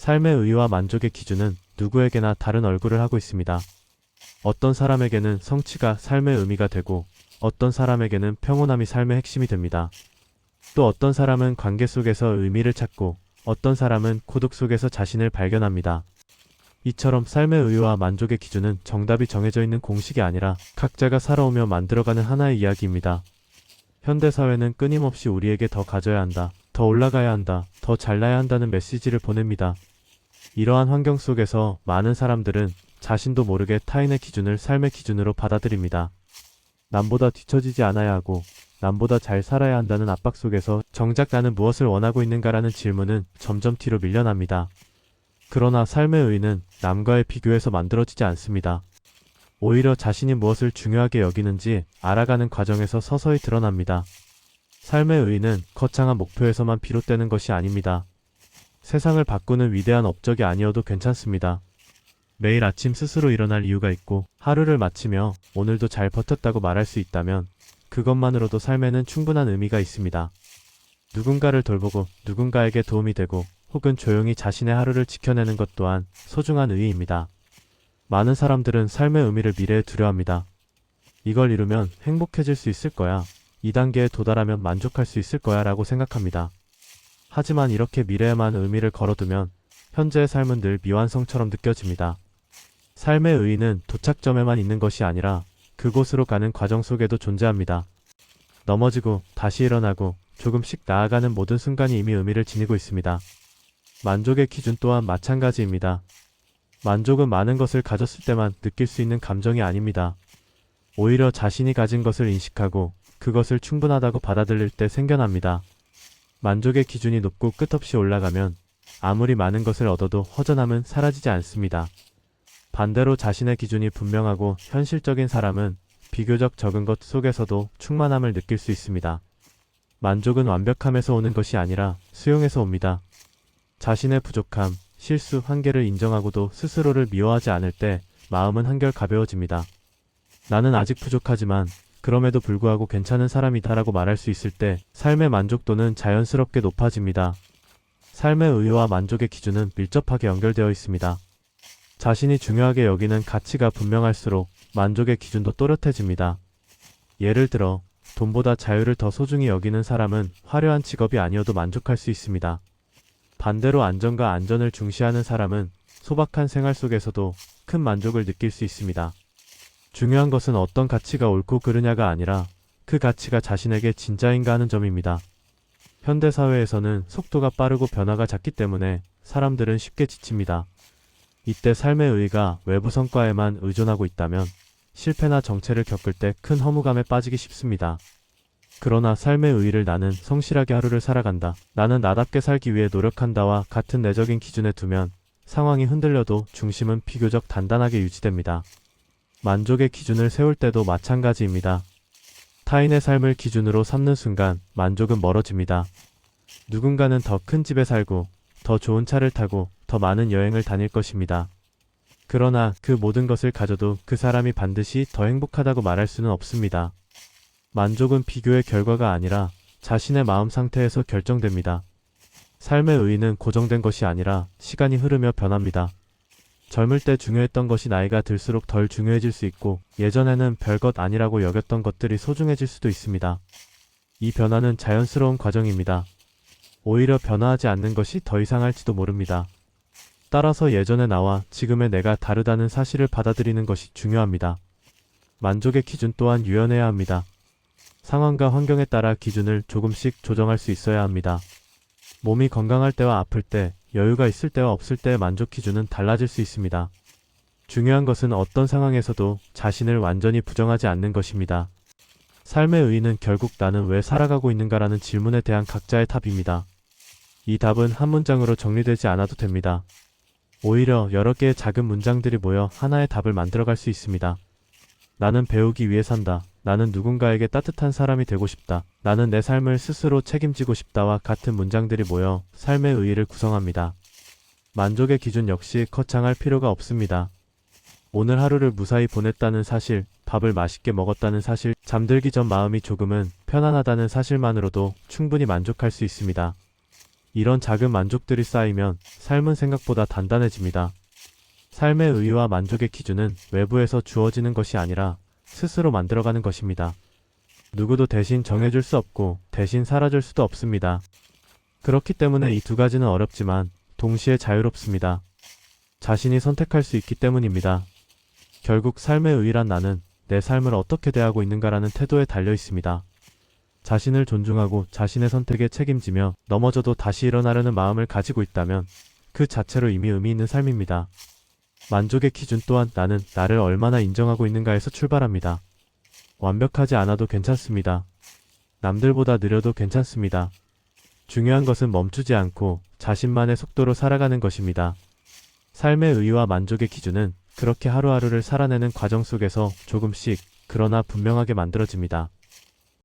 삶의 의의와 만족의 기준은 누구에게나 다른 얼굴을 하고 있습니다. 어떤 사람에게는 성취가 삶의 의미가 되고 어떤 사람에게는 평온함이 삶의 핵심이 됩니다. 또 어떤 사람은 관계 속에서 의미를 찾고 어떤 사람은 고독 속에서 자신을 발견합니다. 이처럼 삶의 의의와 만족의 기준은 정답이 정해져 있는 공식이 아니라 각자가 살아오며 만들어가는 하나의 이야기입니다. 현대사회는 끊임없이 우리에게 더 가져야 한다, 더 올라가야 한다, 더 잘나야 한다는 메시지를 보냅니다. 이러한 환경 속에서 많은 사람들은 자신도 모르게 타인의 기준을 삶의 기준으로 받아들입니다. 남보다 뒤처지지 않아야 하고 남보다 잘 살아야 한다는 압박 속에서 정작 나는 무엇을 원하고 있는가라는 질문은 점점 뒤로 밀려납니다. 그러나 삶의 의의는 남과의 비교에서 만들어지지 않습니다. 오히려 자신이 무엇을 중요하게 여기는지 알아가는 과정에서 서서히 드러납니다. 삶의 의의는 거창한 목표에서만 비롯되는 것이 아닙니다. 세상을 바꾸는 위대한 업적이 아니어도 괜찮습니다. 매일 아침 스스로 일어날 이유가 있고 하루를 마치며 오늘도 잘 버텼다고 말할 수 있다면 그것만으로도 삶에는 충분한 의미가 있습니다. 누군가를 돌보고 누군가에게 도움이 되고 혹은 조용히 자신의 하루를 지켜내는 것 또한 소중한 의의입니다. 많은 사람들은 삶의 의미를 미래에 두려워합니다. 이걸 이루면 행복해질 수 있을 거야. 이 단계에 도달하면 만족할 수 있을 거야 라고 생각합니다. 하지만 이렇게 미래에만 의미를 걸어두면 현재의 삶은 늘 미완성처럼 느껴집니다. 삶의 의의는 도착점에만 있는 것이 아니라 그곳으로 가는 과정 속에도 존재합니다. 넘어지고 다시 일어나고 조금씩 나아가는 모든 순간이 이미 의미를 지니고 있습니다. 만족의 기준 또한 마찬가지입니다. 만족은 많은 것을 가졌을 때만 느낄 수 있는 감정이 아닙니다. 오히려 자신이 가진 것을 인식하고 그것을 충분하다고 받아들일 때 생겨납니다. 만족의 기준이 높고 끝없이 올라가면 아무리 많은 것을 얻어도 허전함은 사라지지 않습니다. 반대로 자신의 기준이 분명하고 현실적인 사람은 비교적 적은 것 속에서도 충만함을 느낄 수 있습니다. 만족은 완벽함에서 오는 것이 아니라 수용에서 옵니다. 자신의 부족함, 실수, 한계를 인정하고도 스스로를 미워하지 않을 때 마음은 한결 가벼워집니다. 나는 아직 부족하지만 그럼에도 불구하고 괜찮은 사람이다라고 말할 수 있을 때 삶의 만족도는 자연스럽게 높아집니다. 삶의 의의와 만족의 기준은 밀접하게 연결되어 있습니다. 자신이 중요하게 여기는 가치가 분명할수록 만족의 기준도 또렷해집니다. 예를 들어 돈보다 자유를 더 소중히 여기는 사람은 화려한 직업이 아니어도 만족할 수 있습니다. 반대로 안정과 안전을 중시하는 사람은 소박한 생활 속에서도 큰 만족을 느낄 수 있습니다. 중요한 것은 어떤 가치가 옳고 그르냐가 아니라 그 가치가 자신에게 진짜인가 하는 점입니다. 현대사회에서는 속도가 빠르고 변화가 잦기 때문에 사람들은 쉽게 지칩니다. 이때 삶의 의의가 외부 성과에만 의존하고 있다면 실패나 정체를 겪을 때 큰 허무감에 빠지기 쉽습니다. 그러나 삶의 의의를 나는 성실하게 하루를 살아간다, 나는 나답게 살기 위해 노력한다와 같은 내적인 기준에 두면 상황이 흔들려도 중심은 비교적 단단하게 유지됩니다. 만족의 기준을 세울 때도 마찬가지입니다. 타인의 삶을 기준으로 삼는 순간 만족은 멀어집니다. 누군가는 더 큰 집에 살고 더 좋은 차를 타고 더 많은 여행을 다닐 것입니다. 그러나 그 모든 것을 가져도 그 사람이 반드시 더 행복하다고 말할 수는 없습니다. 만족은 비교의 결과가 아니라 자신의 마음 상태에서 결정됩니다. 삶의 의의는 고정된 것이 아니라 시간이 흐르며 변합니다. 젊을 때 중요했던 것이 나이가 들수록 덜 중요해질 수 있고 예전에는 별것 아니라고 여겼던 것들이 소중해질 수도 있습니다. 이 변화는 자연스러운 과정입니다. 오히려 변화하지 않는 것이 더 이상할지도 모릅니다. 따라서 예전의 나와 지금의 내가 다르다는 사실을 받아들이는 것이 중요합니다. 만족의 기준 또한 유연해야 합니다. 상황과 환경에 따라 기준을 조금씩 조정할 수 있어야 합니다. 몸이 건강할 때와 아플 때, 여유가 있을 때와 없을 때의 만족 기준은 달라질 수 있습니다. 중요한 것은 어떤 상황에서도 자신을 완전히 부정하지 않는 것입니다. 삶의 의의는 결국 나는 왜 살아가고 있는가라는 질문에 대한 각자의 답입니다. 이 답은 한 문장으로 정리되지 않아도 됩니다. 오히려 여러 개의 작은 문장들이 모여 하나의 답을 만들어갈 수 있습니다. 나는 배우기 위해 산다. 나는 누군가에게 따뜻한 사람이 되고 싶다. 나는 내 삶을 스스로 책임지고 싶다와 같은 문장들이 모여 삶의 의의를 구성합니다. 만족의 기준 역시 거창할 필요가 없습니다. 오늘 하루를 무사히 보냈다는 사실, 밥을 맛있게 먹었다는 사실, 잠들기 전 마음이 조금은 편안하다는 사실만으로도 충분히 만족할 수 있습니다. 이런 작은 만족들이 쌓이면 삶은 생각보다 단단해집니다. 삶의 의의와 만족의 기준은 외부에서 주어지는 것이 아니라 스스로 만들어가는 것입니다. 누구도 대신 정해줄 수 없고 대신 살아줄 수도 없습니다. 그렇기 때문에 이 두 가지는 어렵지만 동시에 자유롭습니다. 자신이 선택할 수 있기 때문입니다. 결국 삶의 의의란 나는 내 삶을 어떻게 대하고 있는가라는 태도에 달려 있습니다. 자신을 존중하고 자신의 선택에 책임지며 넘어져도 다시 일어나려는 마음을 가지고 있다면 그 자체로 이미 의미 있는 삶입니다. 만족의 기준 또한 나는 나를 얼마나 인정하고 있는가에서 출발합니다. 완벽하지 않아도 괜찮습니다. 남들보다 느려도 괜찮습니다. 중요한 것은 멈추지 않고 자신만의 속도로 살아가는 것입니다. 삶의 의의와 만족의 기준은 그렇게 하루하루를 살아내는 과정 속에서 조금씩 그러나 분명하게 만들어집니다.